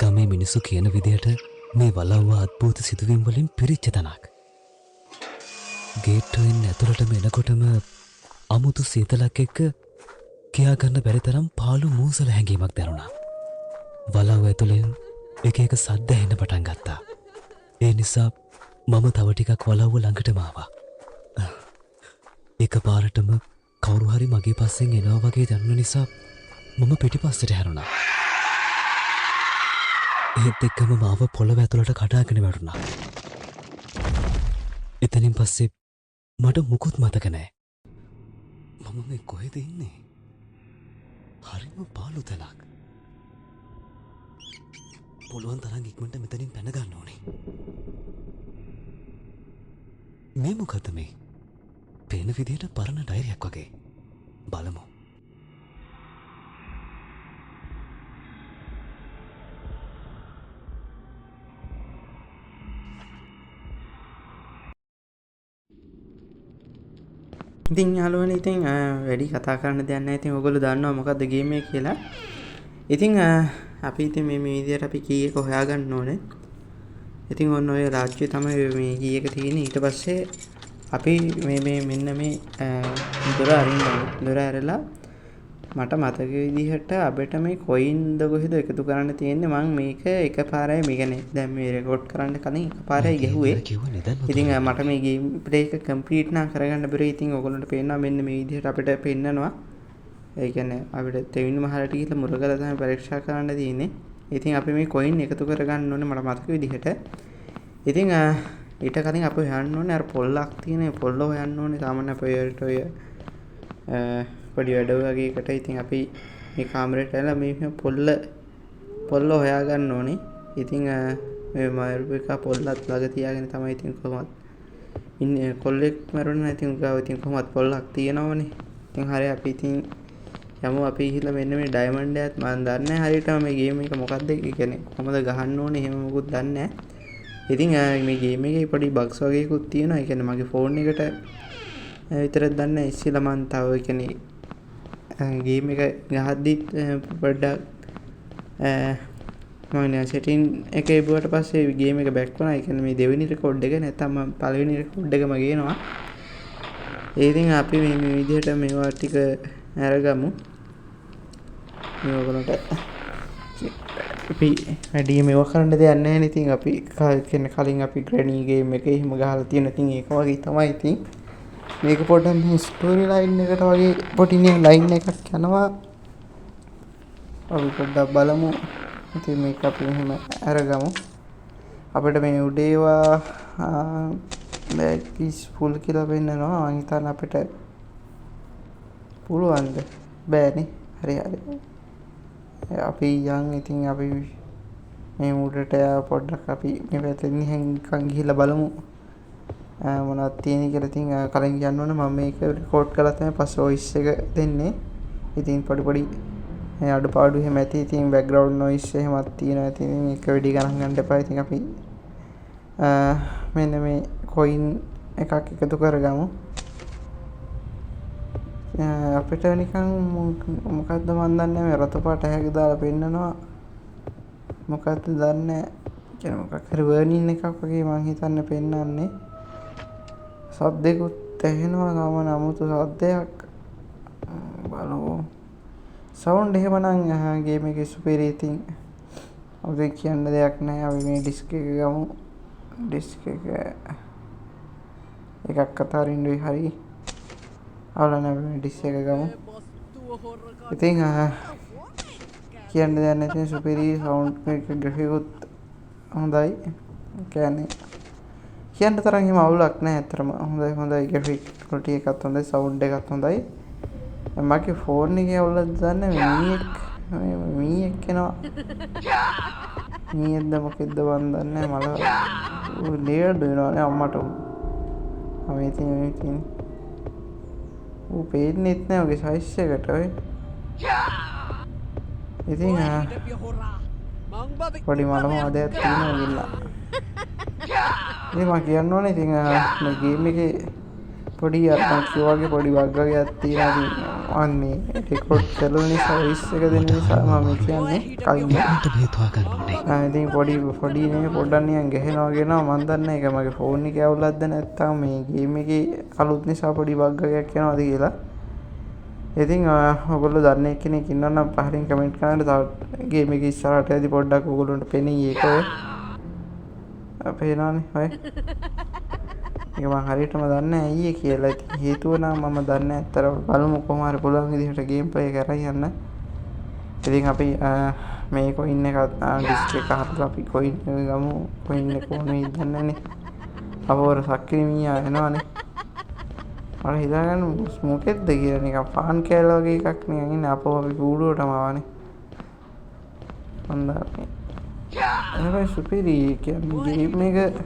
ගමේ මිනිස්සු කියන විදිහට මේ වලව්ව අද්භූත සිදුවීම් වලින් පිරිච්ච තැනක්. ගේට්ටුවෙන් ඇතුළටම එනකොටම අමුතු සීතලක් එක්ක කියාගන්න බැරි තරම් පාළු මූසල හැඟීමක් දැනුණා. වලව්ව ඇතුළෙන් එක එක සද්ද ඇහෙන්න පටන් ගත්තා. ඒ නිසා මම තව ටිකක් වලව්ව ළඟටම ආවා. එකපාරටම කවුරු හරි මගේ පස්සෙන් එනවා වගේ දැනුන නිසා මම පිටිපස්සට හැරුණා. ඒත් එක්කම මාව පොළව ඇතුළට කඩාගෙන වැටුණා. එතනින් පස්සේ මට මුකුත් මතක නෑ. මම මේ කොහෙද ඉන්නේ? හරිම පාළු තැනක්. පුළුවන් තරම් ඉක්මනට මෙතනින් පැන ගන්න ඕනේ. මේ මොකද මේ? පේන විදිහට පරණ ඩයරියක් වගේ. බලමු. ඉතින් යාළුවනේ ඉතින් වැඩි කතා කරන්න දෙයක් නැහැ. ඉතින් ඔයගොල්ලෝ දන්නවා මොකද්ද ගේම් එක කියලා. ඉතින් අපි ඉතින් මේ විදිහට අපි කී එක හොයාගන්න ඕනේ. ඉතින් ඔන්න ඔය රාජ්‍යය තමයි මේ කී එක තියෙන්නේ. ඊට පස්සේ අපි මේ මෙන්න මේ දොර අරින්න ඕනේ. දොර ඇරලා මට මතක විදිහට අපිට මේ කොයින්ද කොහෙද එකතු කරන්න තියෙන්නේ. මම මේක එකපාරයි මේ කියන්නේ දැන් මේ රෙකෝඩ් කරන්න කලින් එකපාරයි ගැහුවේ. ඉතින් මට මේ ගේම් ප්ලේ එක කම්ප්ලීට් නම් කරගන්න බැරි. ඉතින් ඔයගොල්ලන්ට පේනවා මෙන්න මේ විදිහට අපිට පෙන්නනවා. ඒ කියන්නේ අපිට තෙවිනි මහලට ගිහලා මුරගල තමයි පරීක්ෂා කරන්න තියෙන්නේ. ඉතින් අපි මේ කොයින් එකතු කරගන්න ඕනේ මට මතක විදිහට. ඉතින් ඊට කලින් අපි හොයන්න ඕනේ අර පොල්ලක් තියෙන පොල්ල හොයන්න ඕනේ. සාමාන්‍ය පොයට ඔය පොඩි වැඩ වගේ එකට ඉතින් අපි මේ කාමරේට ඇවිල්ලා මේ පොල්ල හොයා ගන්න ඕනේ. ඉතින් මේ මයුරික පොල්ලත් ළඟ තියාගෙන තමයි ඉතින් කොහොමත් ඉන්නේ. කොල්ලෙක් මරුණා ඉතින් ගාව ඉතින් කොහොමත් පොල්ලක් තියෙනවනේ. ඉතින් හරිය අපි ඉතින් යමු අපි ගිහලා මෙන්න මේ ඩයමන්ඩ් එකත් මම දන්නේ නැහැ හරියටම මේ ගේම් එක මොකක්ද කියන්නේ කොහොමද ගහන්න ඕනේ එහෙම මොකුත් දන්නේ නැහැ. ඉතින් මේ ගේම් එකේ පොඩි බග්ස් වගේකුත් තියෙනවා. ඒ කියන්නේ මගේ ෆෝන් එකට විතරක් දන්නේ නැහැ. ඉස්සෙල්ලා මම තව ඒ කියන්නේ ගේම් එක ගහද්දි පොඩ්ඩක් මම සෙටින් එකේ ඉබුවට පස්සේ ගේම් එක බැක් වුණා. ඒ කියන්නේ මේ දෙවෙනි රෙකෝඩ් එක නැත්තම් මම පළවෙනි රෙකෝඩ් එකම ගේනවා. ඒ ඉතින් අපි මේ විදිහට මේවා ටික අරගමු. මේ ඔයගොල්ලන්ට අපි වැඩි මේවා කරන්න දෙයක් නැහැ නේ. ඉතින් අපි කියන්නේ කලින් අපි ග්‍රැනි ගේම් එකේ එහෙම ගහලා තියෙන ඉතින් ඒක වගේ තමයි. ඉතින් මේක පොඩ්ඩක් මේ ස්ටෝරි ලයින් එකට වගේ පොඩි ලයින් එකක් යනවා. අපි පොඩ්ඩක් බලමු. ඉතින් මේක අපි එහෙම අරගමු. අපිට මේ උඩේවා බෑග්ස් ෆුල් කියලා පෙන්නනවා. මම හිතන්නේ අපිට පුළුවන්ද? බෑනේ. හරි. අපි යන් ඉතින් අපි මේ මුඩට පොඩ්ඩක් අපි මේ පැත්තෙන් නිකන් ගිහිල්ලා බලමු. මොනවද තියෙන්නේ කියලා. ඉතින් කලින් කියන්න ඕනේ මම මේක රෙකෝඩ් කරලා තමයි පස්සේ වොයිස් එක දෙන්නේ. ඉතින් පොඩි අඩුපාඩු එහෙම ඇති. ඉතින් බෑග්ග්‍රවුන්ඩ් නොයිස් එහෙමත් තියෙනවා. ඉතින් මේක වැඩි ගණන් ගන්න එපා. ඉතින් අපි මෙන්න මේ කොයින් එකක් එකතු කරගමු. අපිට නිකන් මොකද්ද මන් දන්නේ නැහැ. මේ රතු පාට හැග දාලා පෙන්නනවා. මොකද්ද දන්නේ නැහැ. කියන මොකක් හරි වර්නින් එකක් වගේ මං හිතන්නේ පෙන්නන්නේ. සද්දෙකුත් ඇහෙනවා. ගමන අමුතු සද්දයක්. බලමු. සවුන්ඩ් එහෙමනම් ගේම් එකේ සුපිරි. ඉතින් අපි කියන්න දෙයක් නැහැ. අපි මේ ඩිස්ක් එක ගමු. ඩිස්ක් එකක් අතරින් හරි අවලන අපි ඩිස්ක් එක ගමු. ඉතින් කියන්න දෙයක් නැහැ. සුපිරි සවුන්ඩ් එක ග්‍රැෆිකුත් හොඳයි. කියන්නේ කියන්න තරම් එහෙම අවුලක් නැහැ. ඇත්තටම හොඳයි ග්‍රැෆික් ක්වොලිටි එකත් හොඳයි. සවුන්ඩ් එකත් හොඳයි. මගේ ෆෝන් එකේ අවුලක්ද දන්නේ මීයක් එනවා. මීයක්ද මොකෙද්ද මන් දන්නේ මල ලේඩ් වෙනවානේ අම්මට. මේ ඉතින් ඌ පේන්නෙත් නෑ ඔගේ සයිස් එකට ඔය. ඉතින් පොඩි මලම වදයක් තියෙනවා ගිල්ලා. ඉතින් මම කියන්න ඕනේ ඉතින් මේ ගේම් එකේ පොඩි අර මම වගේ පොඩි බග් වගේක් තියෙනවා. අන්නේ රෙකෝඩ් කරන නිසා වොයිස් එක දෙන නිසා මම කියන්නේ කලින් මට බේත් හොයාගන්න ඕනේ. ඉතින් පොඩි නේ පොඩ්ඩක් නිකන් ගහනවා කියනවා මන් දන්නේ ඒක මගේ ෆෝන් එකේ අවුලක්ද නැත්නම් මේ ගේම් එකේ අලුත් නිසා පොඩි බග් එකක් යනවාද කියලා. ඉතින් ඔයගොල්ලෝ දන්නේ කෙනෙක් ඉන්නවා නම් පහලින් කමෙන්ට් කරන්න. තව ගේම් එකේ ඉස්සරහට ඇදී පොඩ්ඩක් ඔයගොල්ලන්ට පෙනෙයි ඒක ඔය. පේනවනේ ඔය. ඒක මම හරියටම දන්නේ නැහැ අයියේ කියලා. ඉතින් හේතුව නම් මම දන්නේ නැහැ. අතර බලමු කොහොම හරි පුළුවන් විදිහට ගේම් ප්ලේ කරගෙන යන්න. ඉතින් අපි මේ කොයින් එක ඩිස්ක් එක හරලා අපි කොයින් එක ගමු. කොයින් එක කොහොමද දන්නේ නැනේ. අපවර සක්‍රිය මීයා එනවනේ. මම හිතාගන්න මොකෙද්ද කියලා නිකන් ෆාන් කෑල්ල වගේ එකක් නිකන් ඉන්නේ. අපව අපි කූඩුවටම ආවනේ. හොඳයි. එහෙනම් සුපිරි කියන්නේ ගේම් එක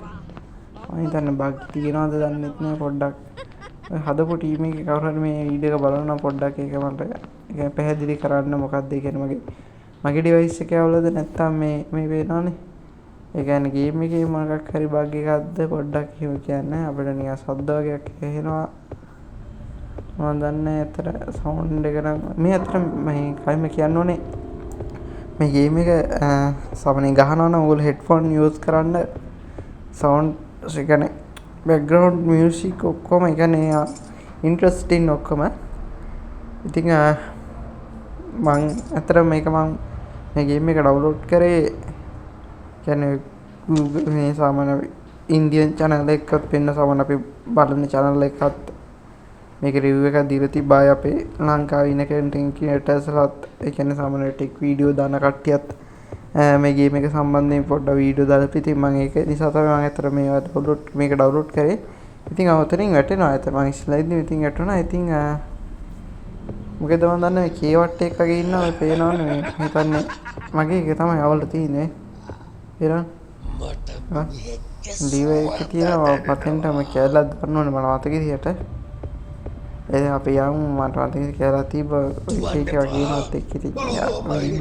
මම හිතන්නේ බග් තියනවද දන්නෙත් නෑ පොඩ්ඩක්. හදපු ටීම් එකේ කවුරු හරි මේ වීඩියෝ එක බලනවා නම් පොඩ්ඩක් ඒක මට ඒක පැහැදිලි කරන්න. මොකක්ද ඒ කියන්නේ මගේ ඩිවයිස් එකේ අවුලද නැත්නම් මේ පේනවනේ. ඒ කියන්නේ ගේම් එකේ මොකක් හරි බග් එකක්ද පොඩ්ඩක් එහෙම කියන්නේ අපිට නිකන් සද්ද වගේක් ඇහෙනවා. මම දන්නේ අතර සවුන්ඩ් එක නම් මේ අතර මේ කයිම කියන්න ඕනේ මේ ගේම් එක සමනේ ගහනවා නම් ඔයගොල්ලෝ හෙඩ්ෆෝන් යූස් කරන්න. සවුන්ඩ් ඒ කියන්නේ බෑග්ග්‍රවුන්ඩ් මියුසික් ඔක්කොම ඒ කියන්නේ ඉන්ට්‍රස්ටිං ඔක්කොම. ඉතින් මම අතර මේක මම මේ ගේම් එක ඩවුන්ලෝඩ් කරේ කියන්නේ Google මේ සාමාන්‍ය ඉන්දියන් channel එකත් පෙන්න සමන අපි බලන channel එකත් මේක රිවිව් එකක් දීලා තිබ්බා අපේ ලංකාවේ ඉන්න කන්ටෙන්ට් ක්‍රියේටර්ස්ලාත් ඒ කියන්නේ සාමාන්‍ය ටෙක් වීඩියෝ දාන කට්ටියත් මේ ගේම් එක සම්බන්ධයෙන් පොඩ්ඩක් වීඩියෝ දාලා ඉතින් මම ඒක නිසා තමයි මම අතර මේක ඩවුන්ලෝඩ් කරේ. ඉතින් අවතරින් වැටෙනවා අත මම ඉස්ලා ඉතින් වැටුණා. ඉතින් මොකද මම දන්නේ කේවට් එක වගේ ඉන්නවා ඔය පේනවනේ මේ හිතන්නේ මගේ එක තමයි අවුල තියෙන්නේ. එරන් ඩීවයි එක තියෙනවා පතෙන්ටම කැලලා දාන්න ඕනේ මම මතක විදියට. ඒ අපි යමු මට මතක කියලා තිබ්බ ඒක වගේ නෝත් එක්ක ඉතින්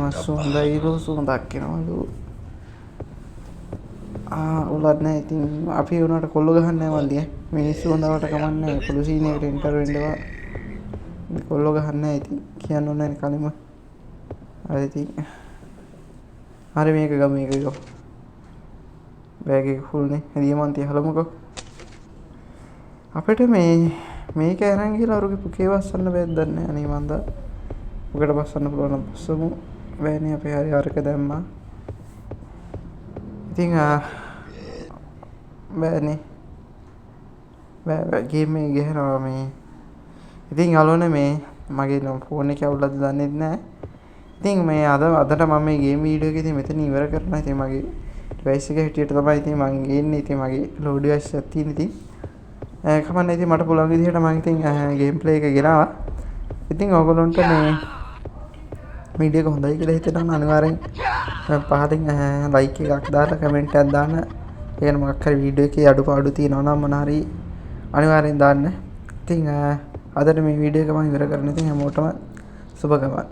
මස්සු හොඳයි සුන්දක් වෙනවලු. උලත් නැහැ. ඉතින් අපි උනාට කොල්ල ගහන්න නැහැ මල්ලිය. මිනිස්සු හොඳවට කමන්නේ පොලිස් සීනියරට එන්ටර් වෙන්නවා. කොල්ල ගහන්න නැහැ. ඉතින් කියන්න ඕනේ නැහැ කලින්ම. හරි ඉතින් හරි මේක ගමු. බෑග් එක ෆුල් නේ. දියමන්ති හලමුකෝ. අපිට මේක අරන් ගිහලා අරුගේ පුකේ වස්සන්න බෑද දන්නේ. අනේ මන්ද උකට බස්සන්න පුළුවන් නම් බස්සමු. බෑනේ අපි හරි අරක දැම්මා. ඉතින් බෑනේ බෑ ගේම් එක ගහනවා මේ. ඉතින් යාළුවනේ මේ මගේ ෆෝන් එකේ අවුලක්ද දන්නේ නැහැ. ඉතින් මේ අදට මම මේ ගේම් වීඩියෝ එක ඉතින් මෙතන ඉවර කරනවා. ඉතින් මගේ ඩිවයිස් එක හිටියට තමයි ඉතින් මම ගේන්නේ. ඉතින් මගේ ලෝඩ් ඩිවයිස් එකක් තියෙන ඉතින් කමන්නේ. ඉතින් මට පුළුවන් විදිහට මම ඉතින් ගේම් ප්ලේ එක ගෙනාවා. ඉතින් ඔයගොල්ලන්ට මේ වීඩියෝ එක හොඳයි කියලා හිතනවා නම් අනිවාර්යෙන් පහලින් ලයික් එකක් දාලා කමෙන්ට් එකක් දාන්න. ඒ කියන්නේ මොකක් හරි වීඩියෝ එකේ අඩුපාඩු තියෙනවා නම් මොන හරි අනිවාර්යෙන් දාන්න. ඉතින් අදට මේ වීඩියෝ එක මම ඉවර කරන ඉතින් හැමෝටම සුබ ගමන්.